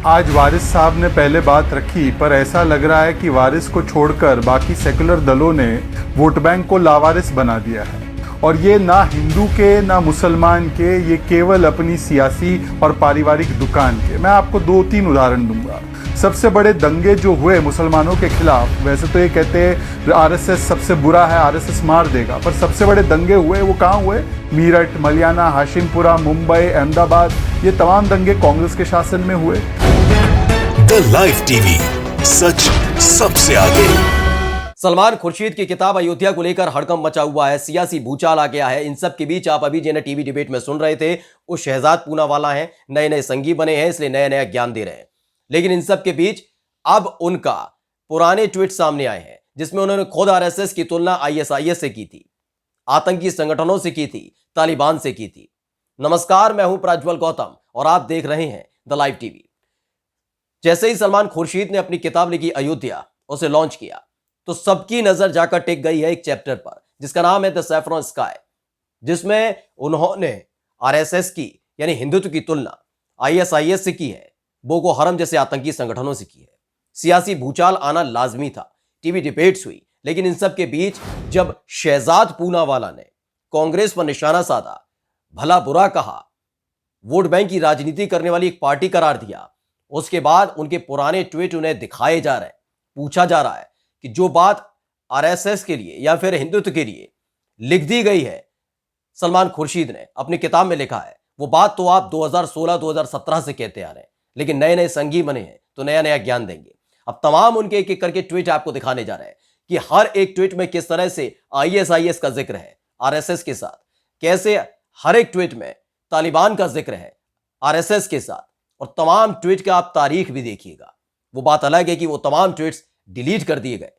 आज वारिस साहब ने पहले बात रखी, पर ऐसा लग रहा है कि वारिस को छोड़कर बाकी सेकुलर दलों ने वोट बैंक को लावारिस बना दिया है। और ये ना हिंदू के ना मुसलमान के, ये केवल अपनी सियासी और पारिवारिक दुकान के। मैं आपको 2-3 उदाहरण दूंगा। सबसे बड़े दंगे जो हुए मुसलमानों के खिलाफ, वैसे तो ये कहते हैं आरएसएस सबसे बुरा है, आरएसएस मार देगा, पर सबसे बड़े दंगे हुए वो कहाँ हुए? मीरठ, मलियाना, हाशिमपुरा, मुंबई, अहमदाबाद, ये तमाम दंगे कांग्रेस के शासन में हुए। द लाइव टीवी, सच सबसे आगे। सलमान खुर्शीद की किताब अयोध्या को लेकर हड़कंप मचा हुआ है, सियासी भूचाल आ गया है। इन सब के बीच आप अभी जिन्हें टीवी डिबेट में सुन रहे थे वो शहजाद पूनावाला हैं, नए नए संगी बने हैं, इसलिए नया नया ज्ञान दे रहे हैं। लेकिन इन सब के बीच अब उनका पुराने ट्वीट सामने आए हैं जिसमें उन्होंने खुद आरएसएस की तुलना आईएसआईएस से की थी, आतंकी संगठनों से की थी, तालिबान से की थी। नमस्कार, मैं हूं प्रज्वल गौतम और आप देख रहे हैं द लाइव टीवी। जैसे ही सलमान खुर्शीद ने अपनी किताब लिखी अयोध्या, उसे लॉन्च किया तो सबकी नजर जाकर टिक गई है एक चैप्टर पर जिसका नाम है द सैफ्रॉन स्काई, जिसमें उन्होंने आरएसएस की यानी हिंदुत्व की तुलना आईएसआईएस से की है, बोको हरम जैसे आतंकी संगठनों से की है। सियासी भूचाल आना लाजमी था, टीवी डिबेट्स हुई, लेकिन इन सब के बीच जब शहजाद पूनावाला ने कांग्रेस पर निशाना साधा, भला बुरा कहा, वोट बैंक की राजनीति करने वाली एक पार्टी करार दिया, उसके बाद उनके पुराने ट्वीट उन्हें दिखाए जा रहे हैं। पूछा जा रहा है कि जो बात आरएसएस के लिए या फिर हिंदुत्व के लिए लिख दी गई है, सलमान खुर्शीद ने अपनी किताब में लिखा है, वो बात तो आप 2016-2017 से कहते आ रहे हैं, लेकिन नए नए संगी बने हैं तो नया नया ज्ञान देंगे। अब तमाम उनके एक एक करके ट्वीट आपको दिखाने जा रहे हैं कि हर एक ट्वीट में किस तरह से आईएसआईएस का जिक्र है आरएसएस के साथ, कैसे हर एक ट्वीट में तालिबान का जिक्र है आरएसएस के साथ। और तमाम ट्वीट का आप तारीख भी देखिएगा। वो बात अलग है कि वो तमाम ट्वीट्स डिलीट कर दिए गए,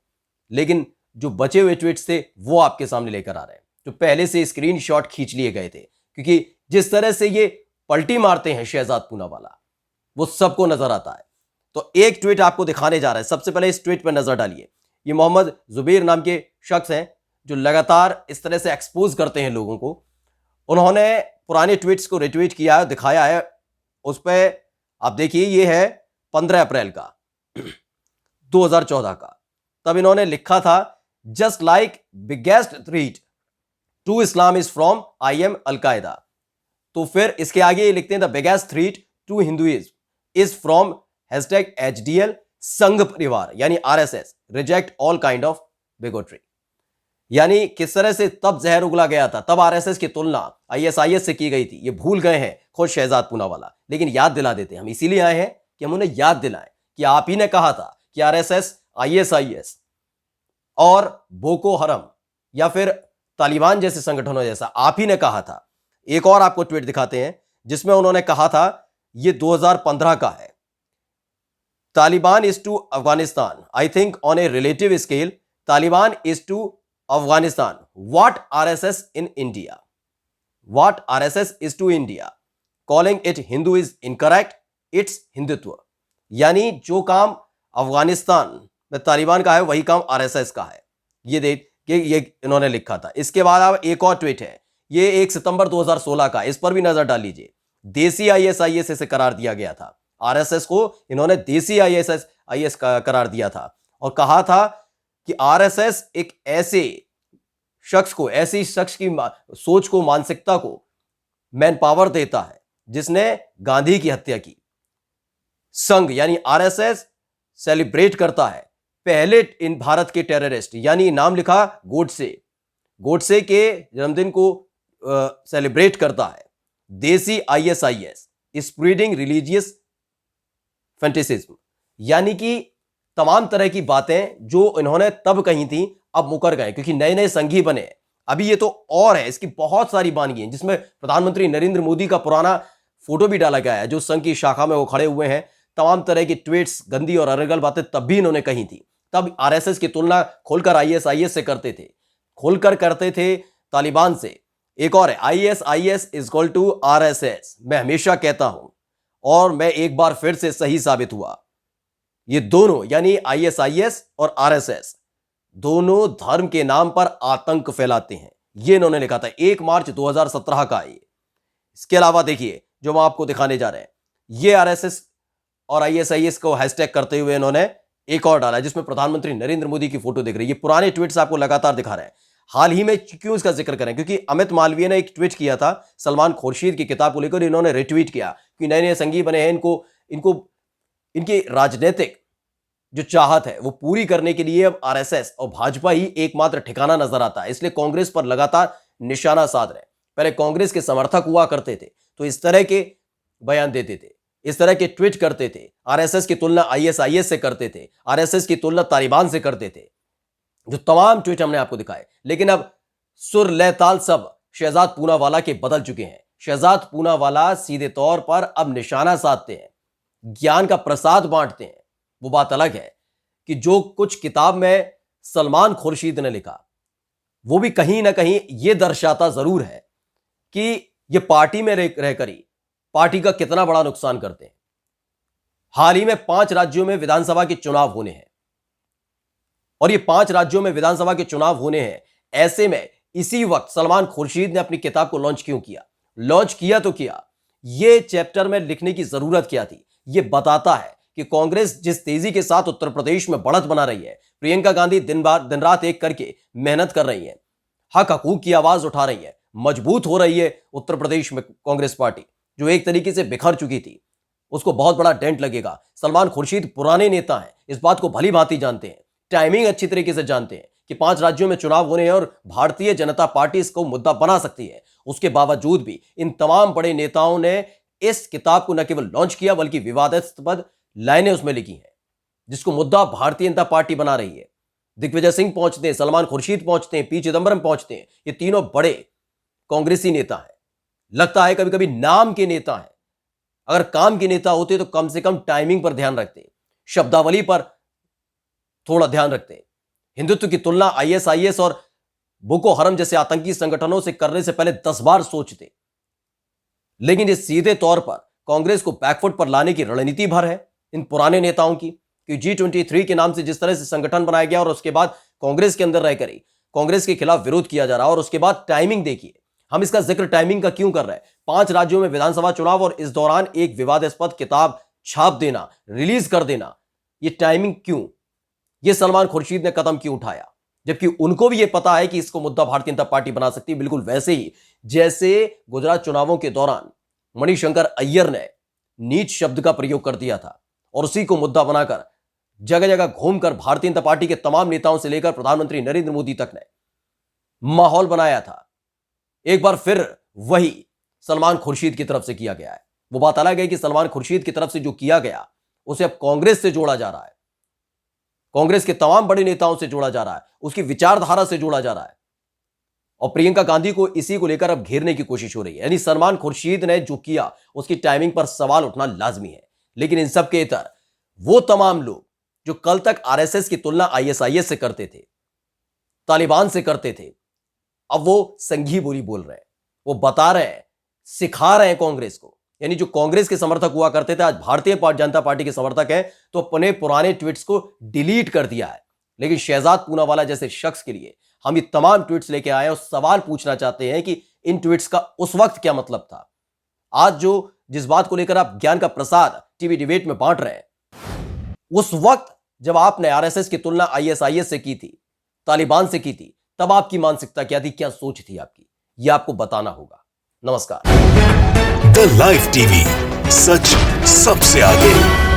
लेकिन जो बचे हुए ट्वीट्स थे वो आपके सामने लेकर आ रहे हैं, जो पहले से स्क्रीनशॉट खींच लिए गए थे। क्योंकि जिस तरह से ये पलटी मारते हैं शहजाद पूनावाला, वो सबको नजर आता है। तो एक ट्वीट आपको दिखाने जा रहा है। सबसे पहले इस ट्वीट पर नजर डालिए। ये मोहम्मद जुबैर नाम के शख्स हैं जो लगातार इस तरह से एक्सपोज करते हैं लोगों को। उन्होंने पुराने ट्वीट्स को रिट्वीट किया है, दिखाया है। उस पर आप देखिए, ये है 15 अप्रैल का 2014 का। तब इन्होंने लिखा था, just like biggest threat to Islam is from IM al Qaeda. तो फिर इसके आगे ये लिखते हैं, the biggest threat to Hinduism is from #HDL Sangh Parivar यानी RSS reject all kind of bigotry. यानी किस तरह से तब जहर उगला गया था, तब आरएसएस की तुलना आईएसआईएस से की गई थी। ये भूल गए हैं खुद शहजाद पूनावाला, लेकिन याद दिला देते हैं। हम इसीलिए आए हैं कि हम उन्हें याद दिलाएं कि आप ही ने कहा था कि आरएसएस, आईएसआईएस और बोको हरम या फिर तालिबान जैसे संगठनों जैसा आप ही ने कहा था। एक और आपको ट्वीट दिखाते हैं जिसमें उन्होंने कहा था, यह 2015 का है, Taliban is to Afghanistan I think on a relative scale Taliban is to Afghanistan what RSS in India, what RSS is to India, calling it Hindu is incorrect, it's Hindutva. यानी जो काम अफगानिस्तान में तालिबान का है वही काम आरएसएस का है। ये देख ये इन्होंने लिखा था। इसके बाद अब एक और ट्वीट है, ये 1 सितंबर 2016 का, इस पर भी नजर डाल लीजिए। देसी आईएसआईएस से करार दिया गया था। आरएसएस को इन्होंने देसी आईएसआईएस का करार दिया था और कहा था कि आरएसएस एक ऐसे शख्स को, ऐसी शख्स की सोच को, मानसिकता को मैन पावर देता है जिसने गांधी की हत्या की। संघ यानी आरएसएस सेलिब्रेट करता है पहले इन भारत के टेररिस्ट, यानी नाम लिखा गोडसे के जन्मदिन को सेलिब्रेट करता है। देसी आईएसआईएस स्प्रेडिंग रिलीजियस फैंटेसिज्म, यानी कि तमाम तरह की बातें जो इन्होंने तब कही थी अब मुकर गए क्योंकि नए नए संघी बने। अभी ये तो और है, इसकी बहुत सारी बानगी हैं जिसमें प्रधानमंत्री नरेंद्र मोदी का पुराना फोटो भी डाला गया है, जो संघ की शाखा में वो खड़े हुए हैं। तमाम तरह की ट्वीट्स, गंदी और अरगल बातें तब भी इन्होंने कही थी। तब आरएसएस की तुलना खोलकर आईएसआईएस से करते थे, खोलकर करते थे तालिबान से। एक और है, ISIS is equal to RSS. मैं हमेशा कहता हूं और मैं एक बार फिर से सही साबित हुआ। ये दोनों यानी आईएसआईएस और आरएसएस दोनों धर्म के नाम पर आतंक फैलाते हैं। ये इन्होंने लिखा था 1 मार्च 2017 का। ये इसके अलावा देखिए जो हम आपको दिखाने जा रहे हैं, ये आरएसएस और ISIS को हैशटैग करते हुए इन्होंने एक और डाला जिसमें प्रधानमंत्री नरेंद्र मोदी की फोटो दिख रही है। ये पुराने ट्वीट्स आपको लगातार दिखा रहे हैं। हाल ही में क्यों इसका जिक्र करें, क्योंकि अमित मालवीय ने एक ट्वीट किया था सलमान खुर्शीद की किताब को लेकर, इन्होंने रिट्वीट किया कि नए नए संगी बने हैं, इनको इनकी राजनीतिक जो चाहत है वो पूरी करने के लिए अब आरएसएस और भाजपा ही एकमात्र ठिकाना नजर आता है, इसलिए कांग्रेस पर लगातार निशाना साध रहे। पहले कांग्रेस के समर्थक हुआ करते थे तो इस तरह के बयान देते थे, इस तरह के ट्वीट करते थे, आरएसएस की तुलना ISIS से करते थे, आरएसएस की तुलना तालिबान से करते थे, जो तमाम ट्वीट हमने आपको दिखाए। लेकिन अब सुर लय ताल सब शहजाद पूनावाला के बदल चुके हैं। शहजाद पूनावाला सीधे तौर पर अब निशाना साधते हैं, ज्ञान का प्रसाद बांटते हैं। वो बात अलग है कि जो कुछ किताब में सलमान खुर्शीद ने लिखा वो भी कहीं ना कहीं यह दर्शाता जरूर है कि ये पार्टी में रहकर ही पार्टी का कितना बड़ा नुकसान करते हैं। हाल ही में 5 राज्यों में विधानसभा के चुनाव होने हैं और ये 5 राज्यों में विधानसभा के चुनाव होने हैं। ऐसे में इसी वक्त सलमान खुर्शीद ने अपनी किताब को लॉन्च क्यों किया? लॉन्च किया तो किया, ये चैप्टर में लिखने की जरूरत क्या थी? ये बताता है कि कांग्रेस जिस तेजी के साथ उत्तर प्रदेश में बढ़त बना रही है, प्रियंका गांधी दिन रात एक करके मेहनत कर रही है, हक हकूक की आवाज उठा रही है, मजबूत हो रही है उत्तर प्रदेश में कांग्रेस पार्टी जो एक तरीके से बिखर चुकी थी, उसको बहुत बड़ा डेंट लगेगा। सलमान खुर्शीद पुराने नेता हैं, इस बात को भली भांति जानते हैं, टाइमिंग अच्छी तरीके से जानते हैं कि 5 राज्यों में चुनाव होने हैं और भारतीय जनता पार्टी इसको मुद्दा बना सकती है। उसके बावजूद भी इन तमाम बड़े नेताओं ने इस किताब को न केवल लॉन्च किया बल्कि विवादास्पद लाइनें उसमें लिखी हैं जिसको मुद्दा भारतीय जनता पार्टी बना रही है। दिग्विजय सिंह पहुंचते हैं, सलमान खुर्शीद पहुंचते हैं, पी चिदंबरम पहुंचते हैं, ये तीनों बड़े कांग्रेसी नेता हैं। लगता है कभी कभी नाम के नेता हैं, अगर काम के नेता होते तो कम से कम टाइमिंग पर ध्यान रखते, शब्दावली पर थोड़ा ध्यान रखते, हिंदुत्व की तुलना ISIS और बोको हरम जैसे आतंकी संगठनों से करने से पहले 10 बार सोचते। लेकिन ये सीधे तौर पर कांग्रेस को बैकफुट पर लाने की रणनीति भर है इन पुराने नेताओं की कि G23 के नाम से जिस तरह से संगठन बनाया गया और उसके बाद कांग्रेस के अंदर रहकर ही कांग्रेस के खिलाफ विरोध किया जा रहा है। और उसके बाद टाइमिंग देखिए, हम इसका जिक्र टाइमिंग का क्यों कर रहे हैं? 5 राज्यों में विधानसभा चुनाव और इस दौरान एक विवादास्पद किताब छाप देना, रिलीज कर देना, ये टाइमिंग क्यों? ये सलमान खुर्शीद ने कदम क्यों उठाया? जबकि उनको भी ये पता है कि इसको मुद्दा भारतीय जनता पार्टी बना सकती है, बिल्कुल वैसे ही जैसे गुजरात चुनावों के दौरान मणिशंकर अय्यर ने नीच शब्द का प्रयोग कर दिया था और उसी को मुद्दा बनाकर जगह जगह घूमकर भारतीय जनता पार्टी के तमाम नेताओं से लेकर प्रधानमंत्री नरेंद्र मोदी तक ने माहौल बनाया था। एक बार फिर वही सलमान खुर्शीद की तरफ से किया गया है। वो बात अलग है कि सलमान खुर्शीद की तरफ से जो किया गया उसे अब कांग्रेस से जोड़ा जा रहा है, कांग्रेस के तमाम बड़े नेताओं से जोड़ा जा रहा है, उसकी विचारधारा से जोड़ा जा रहा है और प्रियंका गांधी को इसी को लेकर अब घेरने की कोशिश हो रही है। यानी सलमान खुर्शीद ने जो किया उसकी टाइमिंग पर सवाल उठना लाजमी है। लेकिन इन सब के इतर वो तमाम लोग जो कल तक आरएसएस की तुलना ISIS से करते थे, तालिबान से करते थे, अब वो संघी बोली बोल रहे हैं, वो बता रहे हैं, सिखा रहे हैं कांग्रेस को। यानी जो कांग्रेस के समर्थक हुआ करते थे आज भारतीय जनता पार्टी के समर्थक हैं, तो अपने पुराने ट्वीट्स को डिलीट कर दिया है। लेकिन शहजाद पूनावाला जैसे शख्स के लिए हम ये तमाम ट्वीट्स लेके आए और सवाल पूछना चाहते हैं कि इन ट्वीट्स का उस वक्त क्या मतलब था। आज जो जिस बात को लेकर आप ज्ञान का प्रसाद टीवी डिबेट में बांट रहे हैं, उस वक्त जब आपने आरएसएस की तुलना ISIS से की थी, तालिबान से की थी, तब आपकी मानसिकता क्या थी, क्या सोच थी आपकी, यह आपको बताना होगा। नमस्कार। द लाइव टीवी, सच सबसे आगे।